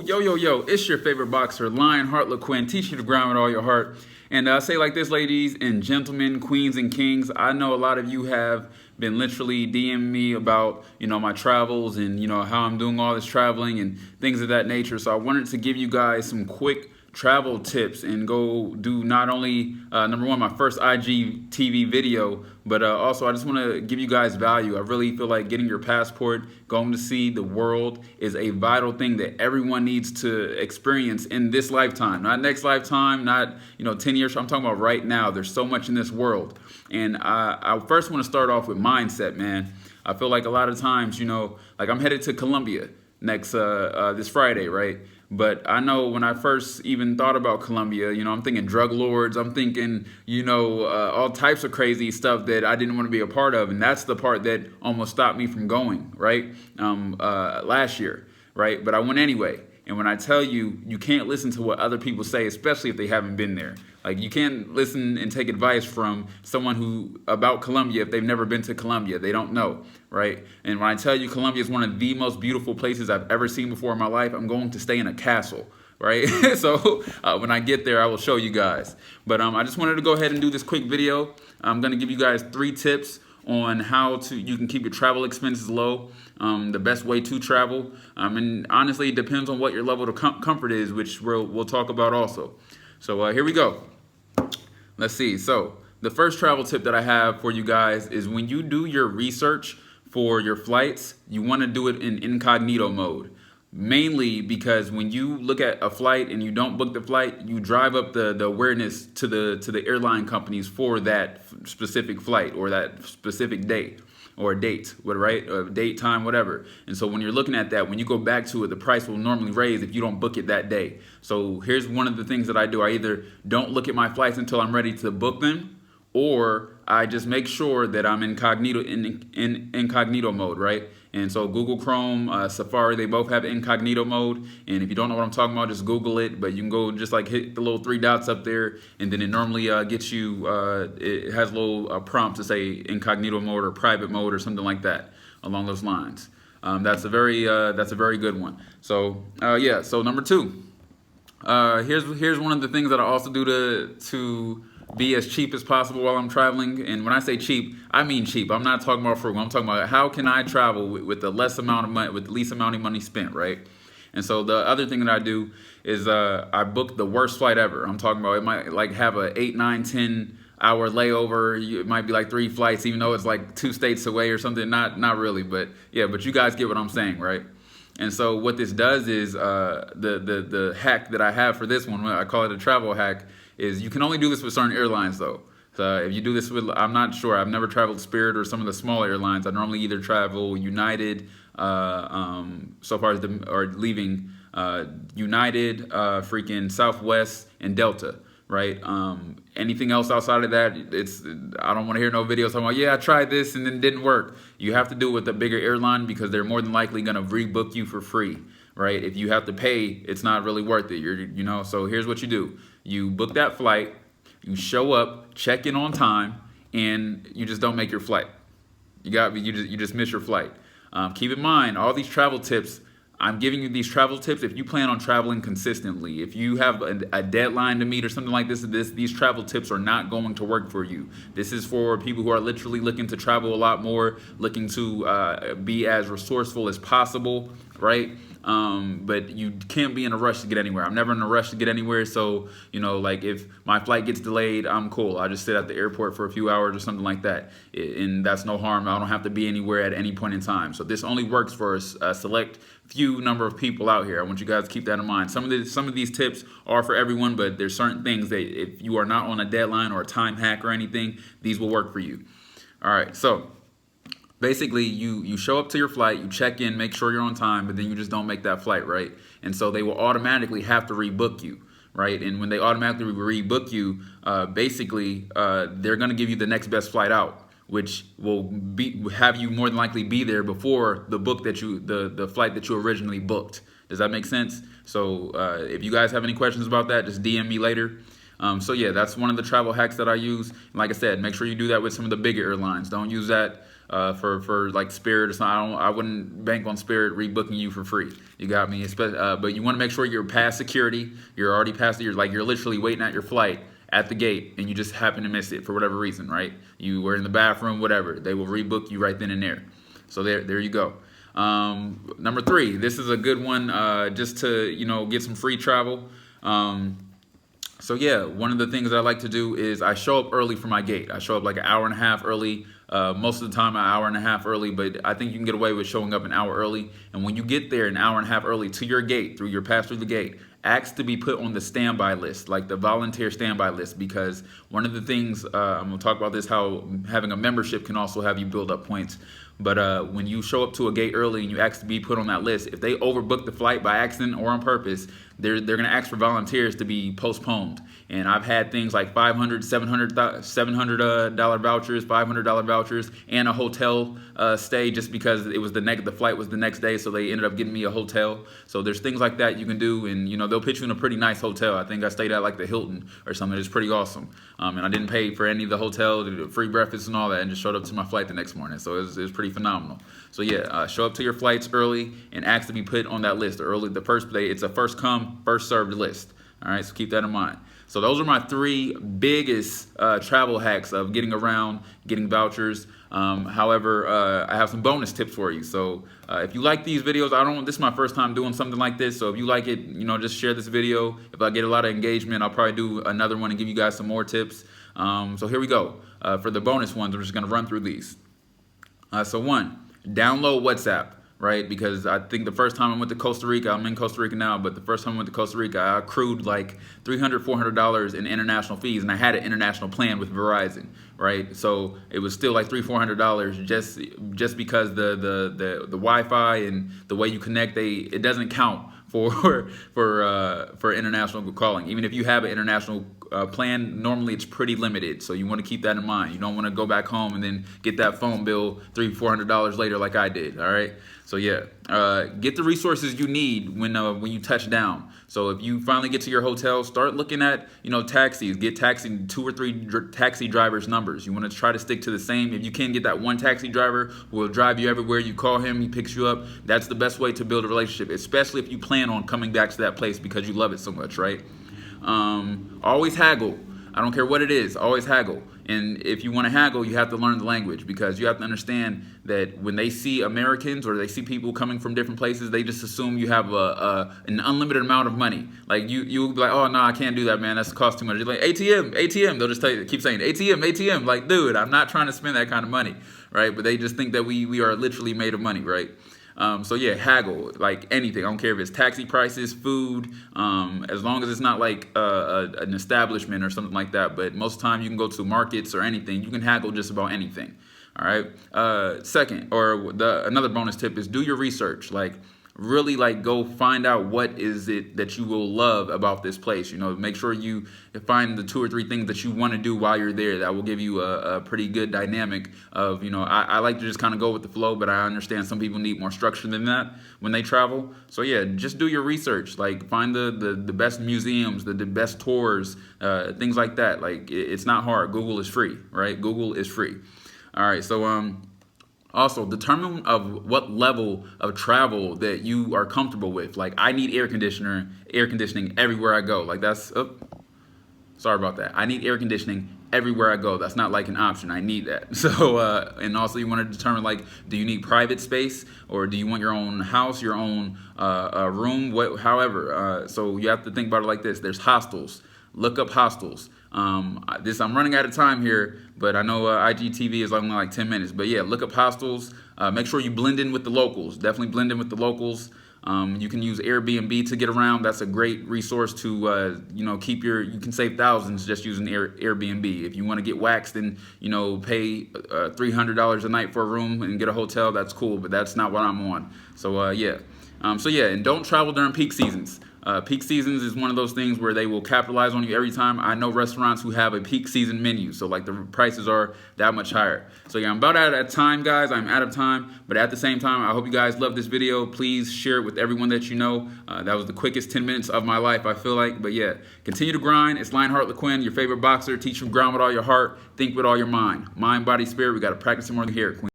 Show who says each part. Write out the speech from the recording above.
Speaker 1: Yo, it's your favorite boxer, Lionheart Laquinn, teach you to grind with all your heart. And I say like this, ladies and gentlemen, queens and kings, I know a lot of you have been literally DMing me about, my travels and, how I'm doing all this traveling and things of that nature. So I wanted to give you guys some quick travel tips and go do not only number one, my first IGTV video, but also I just want to give you guys value. I really feel like getting your passport, going to see the world is a vital thing that everyone needs to experience in this lifetime, not next lifetime, not 10 years. I'm talking about right now. There's so much in this world, and I first want to start off with mindset, man. I feel like a lot of times, like I'm headed to Colombia next this Friday, right? But I know when I first even thought about Colombia, I'm thinking drug lords, I'm thinking, all types of crazy stuff that I didn't want to be a part of. And that's the part that almost stopped me from going, right? Last year, right? But I went anyway. And when I tell you, you can't listen to what other people say, especially if they haven't been there. Like, you can't listen and take advice from someone about Colombia if they've never been to Colombia. They don't know, right? And when I tell you Colombia is one of the most beautiful places I've ever seen before in my life, I'm going to stay in a castle, right? So when I get there, I will show you guys. But I just wanted to go ahead and do this quick video. I'm going to give you guys 3 tips on how you can keep your travel expenses low, the best way to travel. And honestly, it depends on what your level of comfort is, which we'll talk about also. So here we go. Let's see. So the first travel tip that I have for you guys is when you do your research for your flights, you want to do it in incognito mode. Mainly because when you look at a flight and you don't book the flight, you drive up the awareness to the airline companies for that specific flight or that specific day or date, right? Date, time, whatever. And so when you're looking at that, when you go back to it, the price will normally raise if you don't book it that day. So here's one of the things that I do. I either don't look at my flights until I'm ready to book them, or I just make sure that I'm in incognito mode, right? And so Google Chrome, Safari, they both have incognito mode. And if you don't know what I'm talking about, just Google it. But you can go just like hit the little 3 dots up there, and then it normally gets you, it has a little prompt to say incognito mode or private mode or something like that along those lines. That's a very good one. So yeah, so number 2, here's one of the things that I also do to be as cheap as possible while I'm traveling. And when I say cheap, I mean cheap. I'm not talking about frugal. I'm talking about how can I travel with the least amount of money, with the least amount of money spent, right? And so the other thing that I do is I book the worst flight ever. I'm talking about it might like have a 8, 9, 10 hour layover. It might be like 3 flights, even though it's like 2 states away or something. Not really, but yeah. But you guys get what I'm saying, right? And so what this does is the hack that I have for this one, I call it a travel hack, is you can only do this with certain airlines though. So if you do this with, I'm not sure, I've never traveled Spirit or some of the smaller airlines. I normally either travel United, so far as leaving United, freaking Southwest, and Delta, right? Anything else outside of that, I don't want to hear no videos talking about, yeah, I tried this and then it didn't work. You have to do it with a bigger airline because they're more than likely going to rebook you for free, right? If you have to pay, it's not really worth it. So here's what you do. You book that flight, you show up, check in on time, and you just don't make your flight. You just miss your flight. Keep in mind, all these travel tips, I'm giving you these travel tips if you plan on traveling consistently. If you have a deadline to meet or something like this, these travel tips are not going to work for you. This is for people who are literally looking to travel a lot more, looking to be as resourceful as possible, right? But you can't be in a rush to get anywhere. I'm never in a rush to get anywhere. So, like if my flight gets delayed, I'm cool. I just sit at the airport for a few hours or something like that. And that's no harm. I don't have to be anywhere at any point in time. So this only works for a select few number of people out here. I want you guys to keep that in mind. Some of these tips are for everyone, but there's certain things that if you are not on a deadline or a time hack or anything, these will work for you. All right. So basically, you show up to your flight, you check in, make sure you're on time, but then you just don't make that flight, right? And so they will automatically have to rebook you, right? And when they automatically rebook you, basically, they're going to give you the next best flight out, which will have you more than likely be there before the flight that you originally booked. Does that make sense? So if you guys have any questions about that, just DM me later. So yeah, that's one of the travel hacks that I use. And like I said, make sure you do that with some of the bigger airlines. Don't use that for like Spirit or something. I wouldn't bank on Spirit rebooking you for free. You got me. But you want to make sure you're past security. You're already past. You're literally waiting at your flight at the gate, and you just happen to miss it for whatever reason, right? You were in the bathroom, whatever. They will rebook you right then and there. So there you go. Number 3, this is a good one, just to get some free travel. So yeah, one of the things I like to do is I show up early for my gate. I show up like an hour and a half early. Most of the time, an hour and a half early, but I think you can get away with showing up an hour early. And when you get there an hour and a half early to your gate, pass through the gate, ask to be put on the standby list, like the volunteer standby list, because one of the things, I'm going to talk about this, how having a membership can also have you build up points. But when you show up to a gate early and you ask to be put on that list, if they overbook the flight by accident or on purpose, they're going to ask for volunteers to be postponed. And I've had things like $500, $700 vouchers, $500 vouchers, and a hotel stay just because it was the flight was the next day, so they ended up getting me a hotel. So there's things like that you can do, and they'll put you in a pretty nice hotel. I think I stayed at like the Hilton or something. It's pretty awesome. And I didn't pay for any of the hotel, the free breakfast and all that, and just showed up to my flight the next morning. So it was pretty phenomenal. So yeah, show up to your flights early and ask to be put on that list early. The first day, it's a first come, first served list. All right, so keep that in mind. So those are my 3 biggest travel hacks of getting around, getting vouchers. However, I have some bonus tips for you. So if you like these videos, this is my first time doing something like this. So if you like it, just share this video. If I get a lot of engagement, I'll probably do another one and give you guys some more tips. So here we go. For the bonus ones, I'm just going to run through these. So 1, download WhatsApp. Right, because I think the first time I went to Costa Rica, I'm in Costa Rica now, but the first time I went to Costa Rica, I accrued like $300, $400 in international fees, and I had an international plan with Verizon, right? So it was still like $300, $400 just because the Wi-Fi and the way you connect, it doesn't count for international calling. Even if you have an international plan, normally it's pretty limited, so you want to keep that in mind. You don't want to go back home and then get that phone bill $300, $400 later like I did. All right, so yeah, get the resources you need when you touch down. So if you finally get to your hotel, start looking at taxis. Get 2 or 3 taxi drivers' numbers. You want to try to stick to the same. If you can get that one taxi driver who will drive you everywhere, you call him, he picks you up. That's the best way to build a relationship, especially if you plan on coming back to that place because you love it so much, right? Always haggle. I don't care what it is, always haggle. And if you want to haggle, you have to learn the language, because you have to understand that when they see Americans or they see people coming from different places, they just assume you have an unlimited amount of money. Like you'll be like, oh no, I can't do that, man. That's cost too much. You're like, ATM, ATM. They'll just keep saying ATM, ATM. Like, dude, I'm not trying to spend that kind of money, right? But they just think that we are literally made of money, right? So yeah, haggle, like anything. I don't care if it's taxi prices, food, as long as it's not like an establishment or something like that. But most of the time you can go to markets or anything. You can haggle just about anything. All right. Second, or another bonus tip is do your research. Like, really go find out what is it that you will love about this place. Make sure you find the 2 or 3 things that you want to do while you're there. That will give you a pretty good dynamic of, I like to just kind of go with the flow, but I understand some people need more structure than that when they travel. So yeah, just do your research. Like, find the best museums, the best tours, things like that. Like, it's not hard. Google is free, right? Google is free. All right, so also, determine of what level of travel that you are comfortable with. Like, I need air conditioning everywhere I go. Like, sorry about that. I need air conditioning everywhere I go. That's not like an option. I need that. So, and also you want to determine, like, do you need private space, or do you want your own house, your own room, however. So you have to think about it like this. There's hostels. Look up hostels. I'm running out of time here, but I know IGTV is only like 10 minutes. But yeah, look up hostels. Make sure you blend in with the locals. Definitely blend in with the locals. You can use Airbnb to get around. That's a great resource to you can save thousands just using Airbnb. If you want to get waxed and pay $300 a night for a room and get a hotel, that's cool. But that's not what I'm on. So yeah. And don't travel during peak seasons. Peak seasons is one of those things where they will capitalize on you every time. I know restaurants who have a peak season menu, so like the prices are that much higher. So yeah, I'm about out of time, guys. I'm out of time, but at the same time, I hope you guys love this video. Please share it with everyone that you know. That was the quickest 10 minutes of my life, I feel like. But yeah, continue to grind. It's Lionheart Laquinn, your favorite boxer. Teach you to grind with all your heart, think with all your mind. Mind, body, spirit. We got to practice it more here, Queen.